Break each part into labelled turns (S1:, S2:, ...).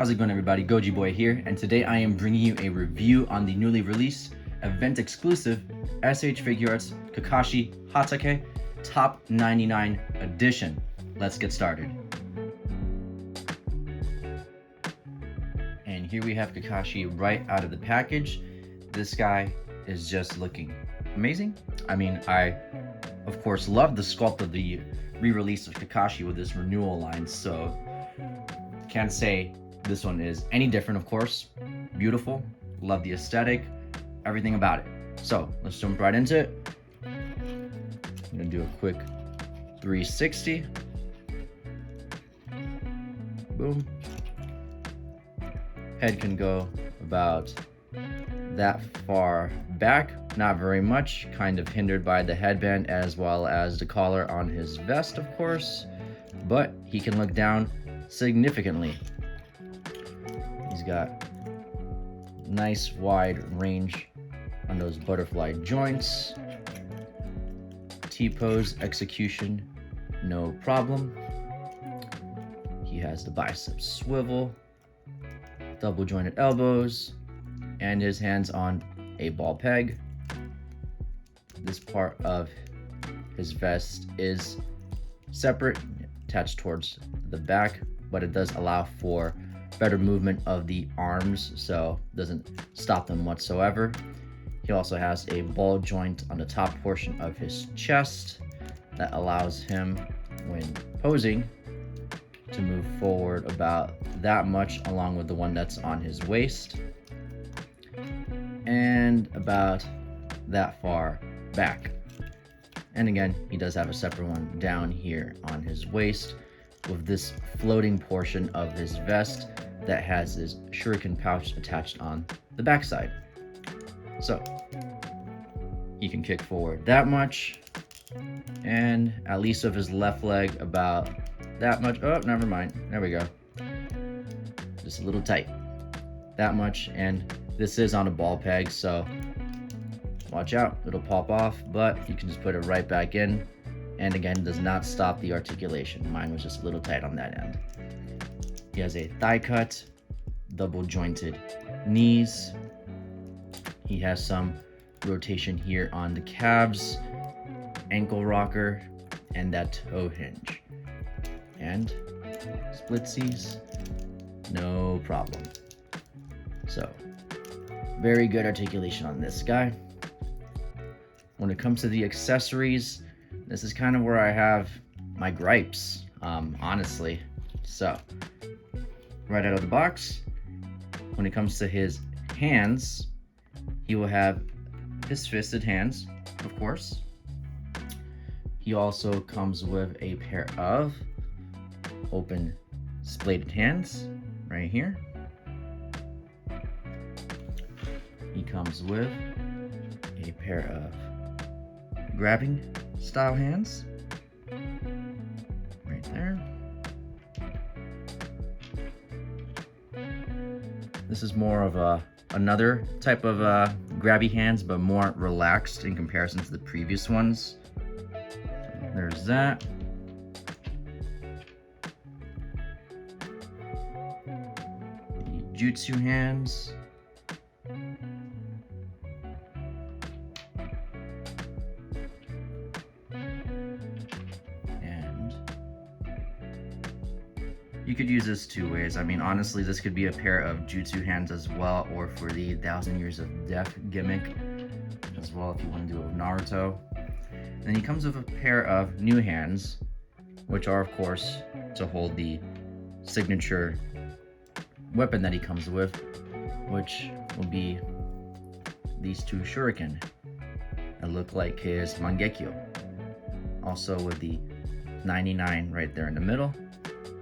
S1: How's it going, everybody? Goji Boy here, and today I am bringing you a review on the newly released event-exclusive SH Figuarts Kakashi Hatake Top 99 edition. Let's get started. And here we have Kakashi right out of the package. This guy is just looking amazing. I mean, I, of course, love the sculpt of the re-release of Kakashi with this renewal line, so can't say this one is any different, of course. Beautiful, love the aesthetic, everything about it. So let's jump right into it. I'm gonna do a quick 360. Boom. Head can go about that far back, not very much, kind of hindered by the headband as well as the collar on his vest, of course, but he can look down significantly. He's got nice wide range on those butterfly joints. T-pose execution, no problem. He has the bicep swivel, double jointed elbows, and his hands on a ball peg. This part of his vest is separate, attached towards the back, but it does allow for better movement of the arms, so doesn't stop them whatsoever. He also has a ball joint on the top portion of his chest that allows him, when posing, to move forward about that much, along with the one that's on his waist, and about that far back. And again, he does have a separate one down here on his waist, with this floating portion of his vest that has his shuriken pouch attached on the backside. So he can kick forward that much, and at least of his left leg about that much. Oh, never mind. There we go. Just a little tight. That much, and this is on a ball peg, so watch out. It'll pop off, but you can just put it right back in. And again, does not stop the articulation. Mine was just a little tight on that end. He has a thigh cut, double jointed knees. He has some rotation here on the calves, ankle rocker, and that toe hinge. And splitsies, no problem. So, very good articulation on this guy. When it comes to the accessories, this is kind of where I have my gripes, honestly. So, right out of the box, when it comes to his hands, he will have his fisted hands, of course. He also comes with a pair of open splayed hands right here. He comes with a pair of grabbing style hands right there. This is more of another type of grabby hands, but more relaxed in comparison to the previous ones. There's that. The jutsu hands. You could use this two ways. I mean, honestly, this could be a pair of jutsu hands as well, or for the 1,000 Years of Death gimmick as well, if you want to do it with Naruto. Then he comes with a pair of new hands, which are, of course, to hold the signature weapon that he comes with, which will be these two shuriken that look like his Mangekyo. Also with the 99 right there in the middle.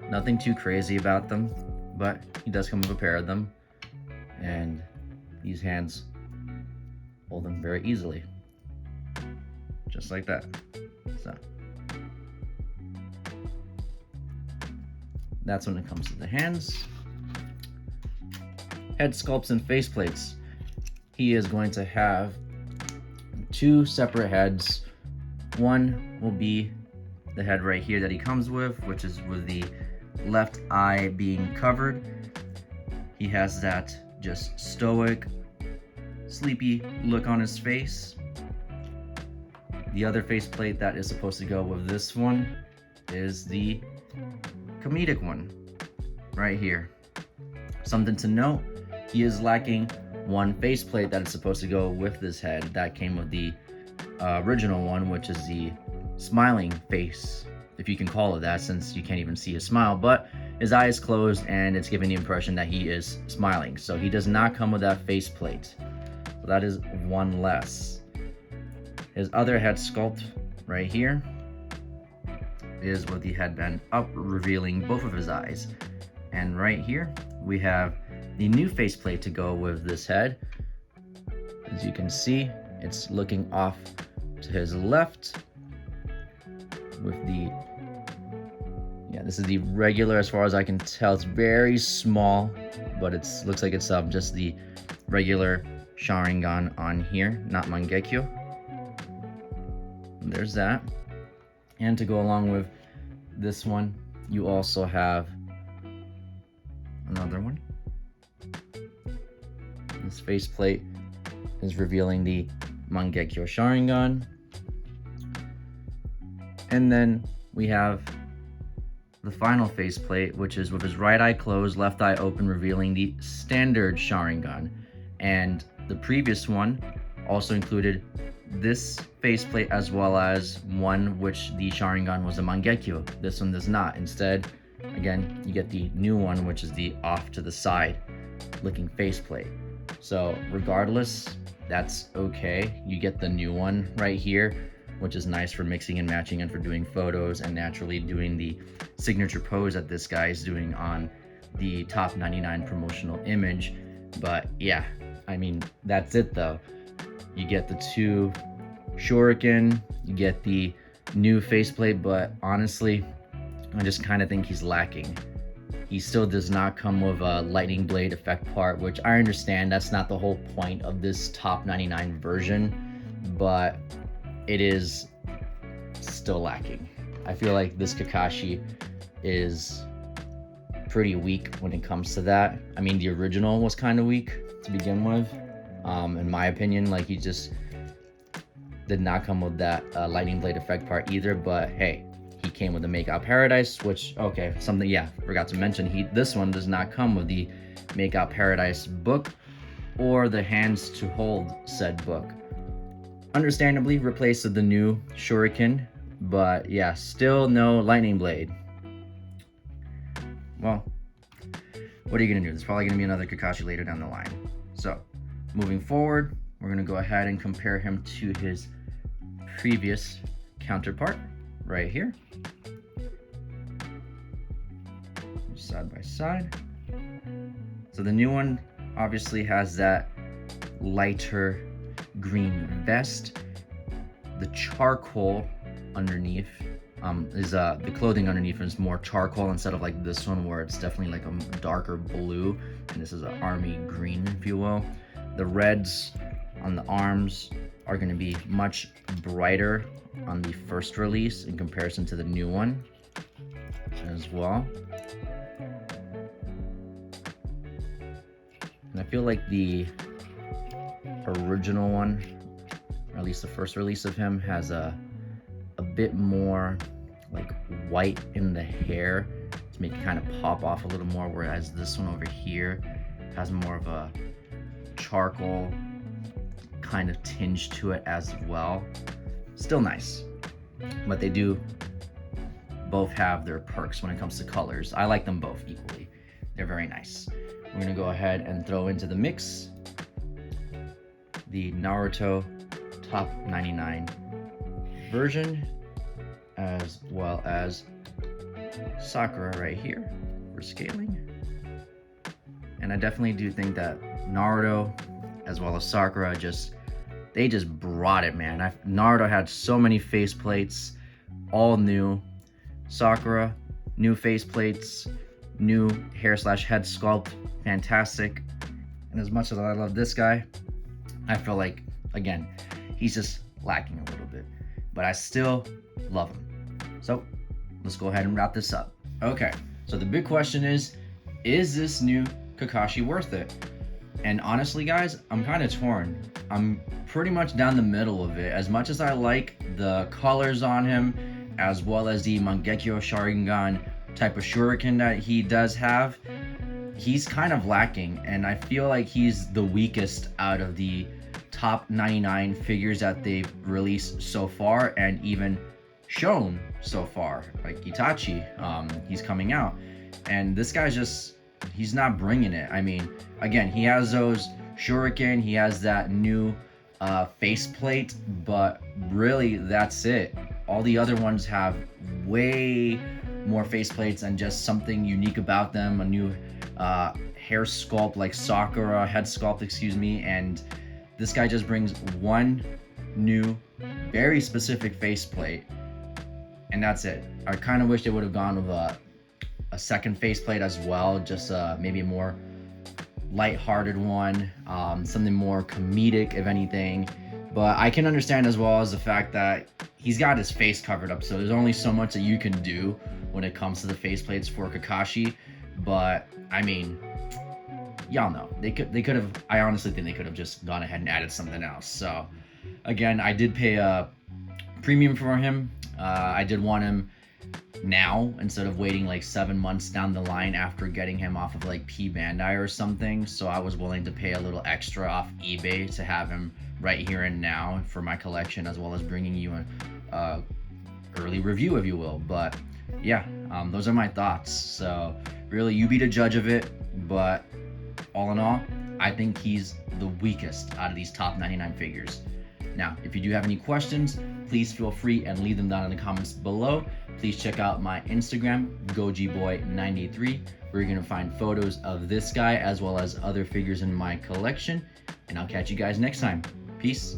S1: Nothing too crazy about them, but he does come with a pair of them, and these hands hold them very easily, just like that. So that's when it comes to the hands. Head sculpts and face plates. He is going to have two separate heads. One will be the head right here that he comes with, which is with the left eye being covered. He has that just stoic, sleepy look on his face. The other faceplate that is supposed to go with this one is the comedic one right here. Something to note, he is lacking one faceplate that is supposed to go with this head. That came with the original one, which is the smiling face, if you can call it that, since you can't even see his smile, but his eye is closed and it's giving the impression that he is smiling. So he does not come with that faceplate. So that is one less. His other head sculpt right here is with the headband up, revealing both of his eyes. And right here, we have the new faceplate to go with this head. As you can see, it's looking off to his left with the, yeah, this is the regular as far as I can tell. It's very small, but it looks like it's just the regular Sharingan on here, not Mangekyo. And there's that. And to go along with this one, you also have another one. This faceplate is revealing the Mangekyo Sharingan. And then we have the final faceplate, which is with his right eye closed, left eye open, revealing the standard Sharingan. And the previous one also included this faceplate as well as one which the Sharingan was a Mangekyo. This one does not. Instead, again, you get the new one, which is the off to the side looking faceplate. So regardless, that's okay. You get the new one right here, which is nice for mixing and matching and for doing photos and naturally doing the signature pose that this guy is doing on the top 99 promotional image. But yeah, I mean, that's it though. You get the two shuriken, you get the new faceplate, but honestly, I just kind of think he's lacking. He still does not come with a lightning blade effect part, which I understand that's not the whole point of this top 99 version, but it is still lacking. I feel like this Kakashi is pretty weak when it comes to that. I mean, the original was kind of weak to begin with. In my opinion, like he just did not come with that lightning blade effect part either, but hey, he came with the Makeout Paradise, which, okay, something, yeah, forgot to mention, this one does not come with the Makeout Paradise book or the hands to hold said book. Understandably replaced with the new shuriken, but yeah, still no lightning blade. Well, what are you gonna do? There's probably gonna be another Kakashi later down the line. So, moving forward, we're gonna go ahead and compare him to his previous counterpart right here. Side by side. So the new one obviously has that lighter green vest. The charcoal underneath is the clothing underneath is more charcoal instead of like this one where it's definitely like a darker blue, and this is an army green, if you will. The reds on the arms are going to be much brighter on the first release in comparison to the new one as well. And I feel like the original one, or at least the first release of him, has a bit more like white in the hair to make it kind of pop off a little more, whereas this one over here has more of a charcoal kind of tinge to it as well. Still nice, but they do both have their perks when it comes to colors. I like them both equally. They're very nice. We're gonna go ahead and throw into the mix the Naruto top 99 version, as well as Sakura right here for scaling. And I definitely do think that Naruto as well as Sakura they just brought it, man. Naruto had so many faceplates, all new. Sakura, new faceplates, new hair/head sculpt, fantastic. And as much as I love this guy, I feel like, again, he's just lacking a little bit, but I still love him. So let's go ahead and wrap this up. Okay, so the big question is this new Kakashi worth it? And honestly, guys, I'm kind of torn. I'm pretty much down the middle of it. As much as I like the colors on him, as well as the Mangekyo Sharingan type of shuriken that he does have, he's kind of lacking. And I feel like he's the weakest out of the top 99 figures that they've released so far and even shown so far. Like Itachi, he's coming out. And this guy's just, he's not bringing it. I mean, again, he has those shuriken, he has that new faceplate, but really that's it. All the other ones have way more faceplates and just something unique about them, a new hair sculpt like Sakura, head sculpt, excuse me, and this guy just brings one new, very specific faceplate, and that's it. I kind of wish they would have gone with a second faceplate as well, just maybe a more light-hearted one, something more comedic if anything. But I can understand as well as the fact that he's got his face covered up, so there's only so much that you can do when it comes to the faceplates for Kakashi. But I mean, y'all know they could have, I honestly think they could have just gone ahead and added something else. So again, I did pay a premium for him. I did want him now instead of waiting like 7 months down the line after getting him off of like P Bandai or something. So I was willing to pay a little extra off eBay to have him right here and now for my collection, as well as bringing you an early review, if you will. But yeah, those are my thoughts. So really, you be the judge of it. But all in all, I think he's the weakest out of these top 99 figures. Now, if you do have any questions, please feel free and leave them down in the comments below. Please check out my Instagram, GojiBoy983, where you're going to find photos of this guy as well as other figures in my collection. And I'll catch you guys next time. Peace.